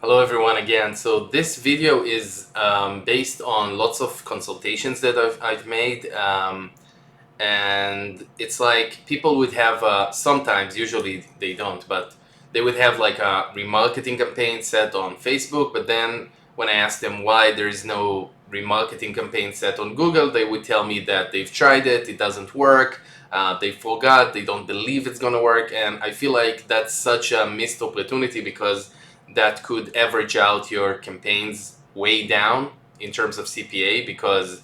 Hello everyone again. So this video is based on lots of consultations that I've made, and it's like people would have sometimes, usually they don't, but they would have like a remarketing campaign set on Facebook, but then when I asked them why there is no remarketing campaign set on Google, they would tell me that they've tried it, it doesn't work, they forgot, they don't believe it's gonna work, and I feel like that's such a missed opportunity because that could average out your campaigns way down in terms of CPA because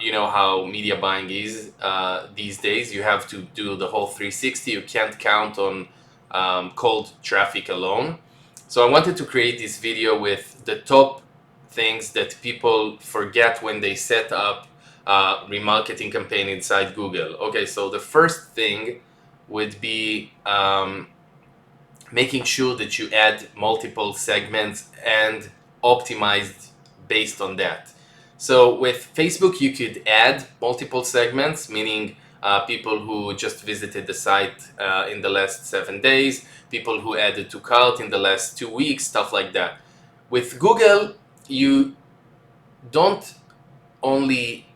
you know how media buying is these days. You have to do the whole 360. You can't count on cold traffic alone. So I wanted to create this video with the top things that people forget when they set up a remarketing campaign inside Google. Okay, so the first thing would be making sure that you add multiple segments and optimized based on that. So with Facebook, you could add multiple segments, meaning people who just visited the site in the last 7 days, people who added to cart in the last 2 weeks, stuff like that. With Google, you don't only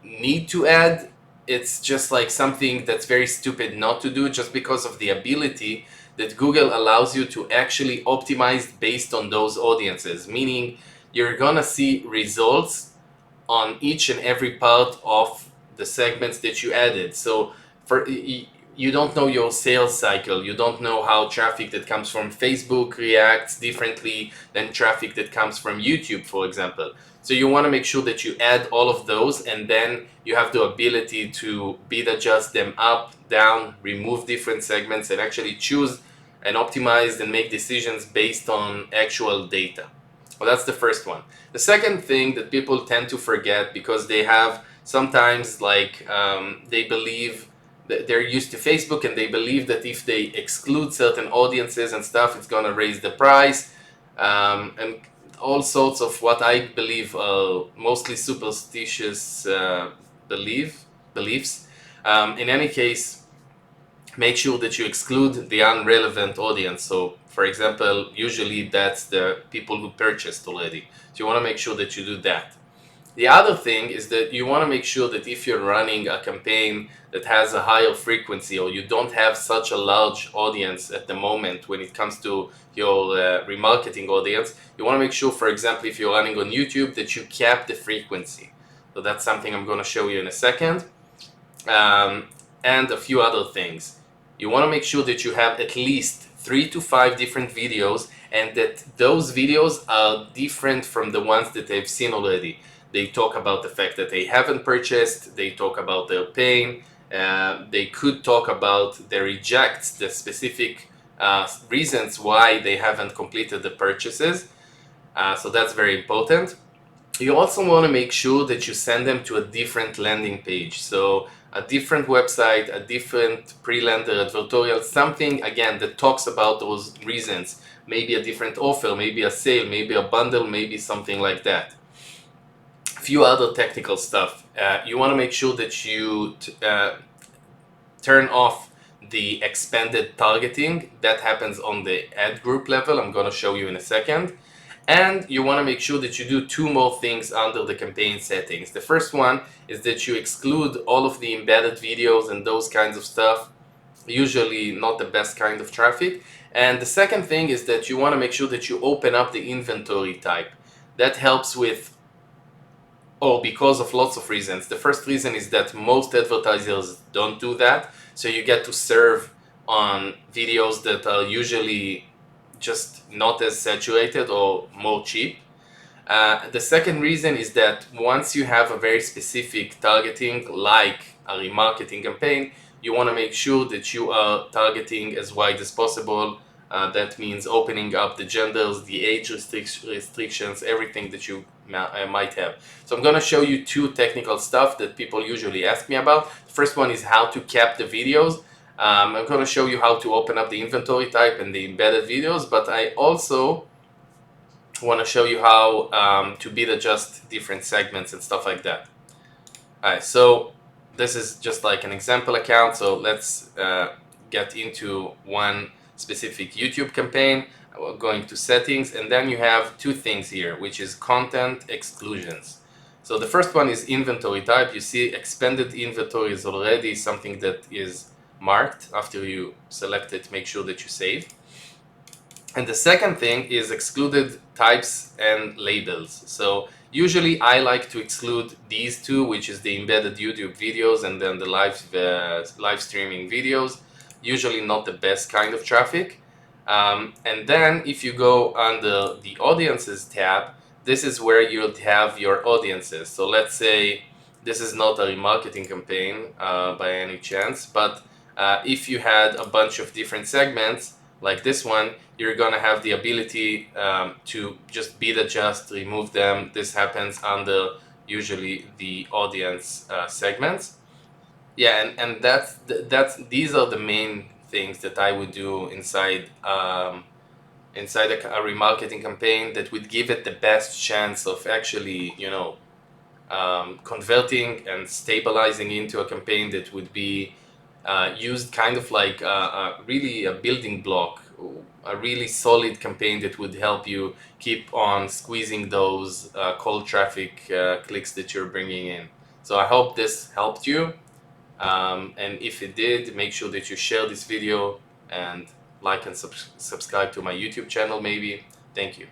need to add, it's just like something that's very stupid not to do just because of the ability that Google allows you to actually optimize based on those audiences, meaning you're gonna see results on each and every part of the segments that you added. So for you don't know your sales cycle, you don't know how traffic that comes from Facebook reacts differently than traffic that comes from YouTube, for example. So you want to make sure that you add all of those, and then you have the ability to bid adjust them up, down, remove different segments, and actually choose and optimize and make decisions based on actual data. Well, that's the first one. The second thing that people tend to forget, because they have sometimes they believe that they're used to Facebook and they believe that if they exclude certain audiences and stuff, it's gonna raise the price, and all sorts of what I believe are mostly superstitious beliefs. In any case, make sure that you exclude the unrelevant audience. So, for example, usually that's the people who purchased already. So you want to make sure that you do that. The other thing is that you want to make sure that if you're running a campaign that has a higher frequency, or you don't have such a large audience at the moment when it comes to your remarketing audience, you want to make sure, for example, if you're running on YouTube, that you cap the frequency. So that's something I'm going to show you in a second. And a few other things. You want to make sure that you have at least 3 to 5 different videos, and that those videos are different from the ones that they've seen already. They talk about the fact that they haven't purchased, they talk about their pain, they could talk about the rejects, the specific reasons why they haven't completed the purchases. So that's very important. You also want to make sure that you send them to a different landing page. So a different website, a different pre-lender advertorial, something again that talks about those reasons. Maybe a different offer, maybe a sale, maybe a bundle, maybe something like that. A few other technical stuff. You want to make sure that you turn off the expanded targeting. That happens on the ad group level. I'm going to show you in a second. And you want to make sure that you do 2 more things under the campaign settings. The first one is that you exclude all of the embedded videos and those kinds of stuff, usually not the best kind of traffic. And the second thing is that you want to make sure that you open up the inventory type. That helps with, because of lots of reasons. The first reason is that most advertisers don't do that, so you get to serve on videos that are usually just not as saturated or more cheap. The second reason is that once you have a very specific targeting, like a remarketing campaign, you want to make sure that you are targeting as wide as possible. That means opening up the genders, the age restrictions, everything that you might have. So I'm going to show you 2 technical stuff that people usually ask me about. The first one is how to cap the videos. I'm going to show you how to open up the inventory type and the embedded videos, but I also want to show you how to bid adjust different segments and stuff like that. Alright, so this is just like an example account, so let's get into one specific YouTube campaign, going to settings, and then you have two things here, which is content exclusions. So the first one is inventory type. You see expanded inventory is already something that is marked. After you select it, make sure that you save. And the second thing is excluded types and labels. So usually I like to exclude these two, which is the embedded YouTube videos and then the live streaming videos. Usually not the best kind of traffic. And then if you go under the audiences tab, this is where you'll have your audiences. So let's say this is not a remarketing campaign by any chance, but if you had a bunch of different segments like this one, you're gonna have the ability to just bid adjust, remove them. This happens under usually the audience segments. Yeah, and that's these are the main things that I would do inside inside a remarketing campaign that would give it the best chance of actually, converting and stabilizing into a campaign that would be used kind of like really a building block, a really solid campaign that would help you keep on squeezing those cold traffic clicks that you're bringing in. So I hope this helped you. And if it did, make sure that you share this video and like and subscribe to my YouTube channel maybe. Thank you.